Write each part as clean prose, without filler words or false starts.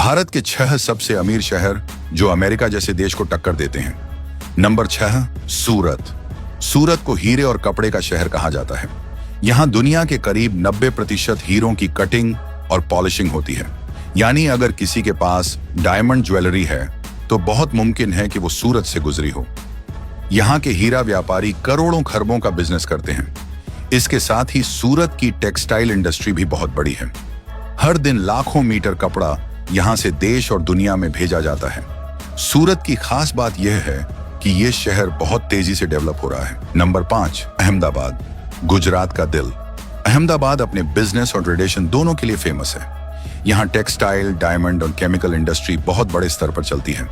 भारत के 6 सबसे अमीर शहर जो अमेरिका जैसे देश को टक्कर देते हैं। नंबर 6, सूरत। सूरत को हीरे और कपड़े का शहर कहा जाता है। यहाँ दुनिया के करीब 90% हीरों की कटिंग और पॉलिशिंग होती है। यानी अगर किसी के पास डायमंड ज्वेलरी है तो बहुत मुमकिन है कि वो सूरत से गुजरी हो। यहाँ के हीरा व्यापारी करोड़ों खरबों का बिजनेस करते हैं। इसके साथ ही सूरत की टेक्सटाइल इंडस्ट्री भी बहुत बड़ी है। हर दिन लाखों मीटर कपड़ा यहाँ से देश और दुनिया में भेजा जाता है। सूरत की खास बात यह है कि यह शहर बहुत तेजी से डेवलप हो रहा है। नंबर 5, अहमदाबाद, गुजरात का दिल। अहमदाबाद अपने बिजनेस और ट्रेडिशन दोनों के लिए फेमस है। यहाँ टेक्सटाइल, डायमंड और केमिकल इंडस्ट्री बहुत बड़े स्तर पर चलती है।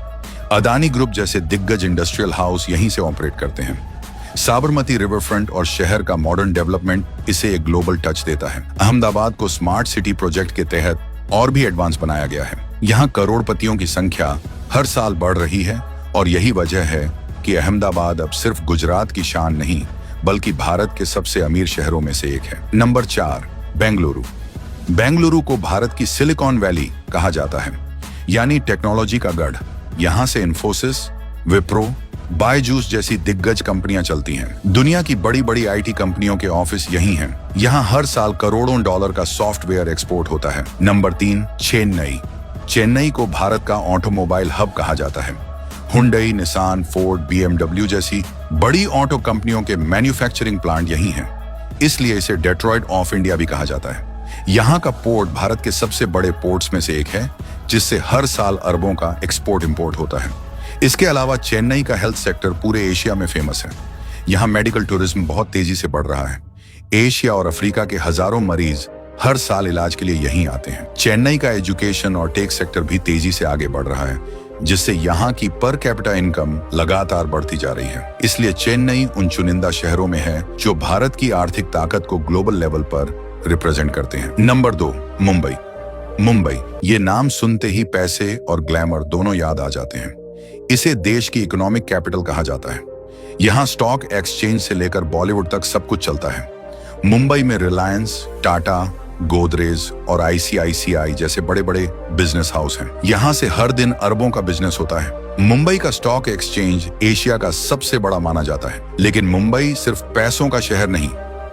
अदानी ग्रुप जैसे दिग्गज इंडस्ट्रियल हाउस यहीं से ऑपरेट करते हैं। साबरमती रिवर फ्रंट और शहर का मॉडर्न डेवलपमेंट इसे एक ग्लोबल टच देता है। अहमदाबाद को स्मार्ट सिटी प्रोजेक्ट के तहत और भी एडवांस बनाया गया है। यहाँ करोड़पतियों की संख्या हर साल बढ़ रही है और यही वजह है कि अहमदाबाद अब सिर्फ गुजरात की शान नहीं बल्कि भारत के सबसे अमीर शहरों में से एक है। नंबर 4, बेंगलुरु। बेंगलुरु को भारत की सिलिकॉन वैली कहा जाता है, यानी टेक्नोलॉजी का गढ़। यहाँ से इन्फोसिस, विप्रो, बायजूस जैसी दिग्गज कंपनियां चलती हैं। दुनिया की बड़ी बड़ी आईटी कंपनियों के ऑफिस यहीं हैं। यहाँ हर साल करोड़ों डॉलर का सॉफ्टवेयर एक्सपोर्ट होता है। नंबर 3, चेन्नई। चेन्नई को भारत का ऑटोमोबाइल हब कहा जाता है। हुंडई, निसान, फोर्ड, BMW जैसी बड़ी ऑटो कंपनियों के मैन्युफैक्चरिंग प्लांट यहीं हैं। इसलिए इसे डेट्रॉइट ऑफ इंडिया भी कहा जाता है। यहाँ का पोर्ट भारत के सबसे बड़े पोर्ट्स में से एक है, जिससे हर साल अरबों का एक्सपोर्ट इंपोर्ट होता है। इसके अलावा चेन्नई का हेल्थ सेक्टर पूरे एशिया में फेमस है। यहाँ मेडिकल टूरिज्म बहुत तेजी से बढ़ रहा है। एशिया और अफ्रीका के हजारों मरीज हर साल इलाज के लिए यहीं आते हैं। चेन्नई का एजुकेशन और टेक सेक्टर भी तेजी से आगे बढ़ रहा है, जिससे यहाँ की पर कैपिटा इनकम लगातार बढ़ती जा रही है। इसलिए चेन्नई उन चुनिंदा शहरों में है जो भारत की आर्थिक ताकत को ग्लोबल लेवल पर रिप्रेजेंट करते हैं। नंबर 2, मुंबई। मुंबई, ये नाम सुनते ही पैसे और ग्लैमर दोनों याद आ जाते हैं। इसे देश की इकोनॉमिक कैपिटल कहा जाता है। यहाँ स्टॉक एक्सचेंज से लेकर बॉलीवुड तक सब कुछ चलता है। मुंबई में रिलायंस, टाटा, गोदरेज और ICICI जैसे बड़े बड़े बिजनेस हाउस हैं। यहाँ से हर दिन अरबों का बिजनेस होता है। मुंबई का स्टॉक एक्सचेंज एशिया का सबसे बड़ा माना जाता है। लेकिन मुंबई सिर्फ पैसों का शहर नहीं,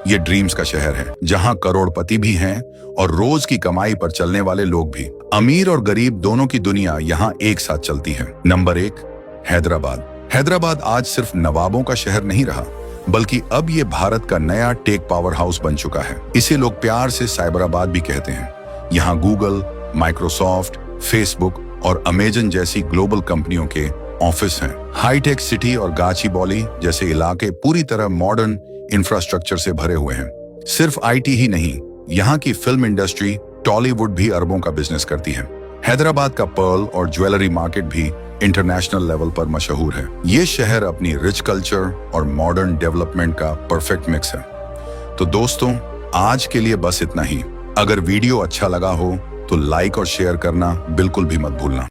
ये ड्रीम्स का शहर है, जहाँ करोड़पति भी हैं और रोज की कमाई पर चलने वाले लोग भी। अमीर और गरीब दोनों की दुनिया यहाँ एक साथ चलती है। नंबर 1, हैदराबाद। हैदराबाद आज सिर्फ नवाबों का शहर नहीं रहा, बल्कि अब ये भारत का नया टेक पावर हाउस बन चुका है। इसे लोग प्यार से साइबराबाद भी कहते हैं। यहाँ गूगल, माइक्रोसॉफ्ट, फेसबुक और अमेजन जैसी ग्लोबल कंपनियों के ऑफिस हैं। हाईटेक सिटी और गाचीबौली जैसे इलाके पूरी तरह मॉडर्न इंफ्रास्ट्रक्चर से भरे हुए हैं। सिर्फ IT ही नहीं, यहाँ की फिल्म इंडस्ट्री टॉलीवुड भी अरबों का बिजनेस करती है। हैदराबाद का पर्ल और ज्वेलरी मार्केट भी इंटरनेशनल लेवल पर मशहूर है। ये शहर अपनी रिच कल्चर और मॉडर्न डेवलपमेंट का परफेक्ट मिक्स है। तो दोस्तों, आज के लिए बस इतना ही। अगर वीडियो अच्छा लगा हो तो लाइक और शेयर करना बिल्कुल भी मत भूलना।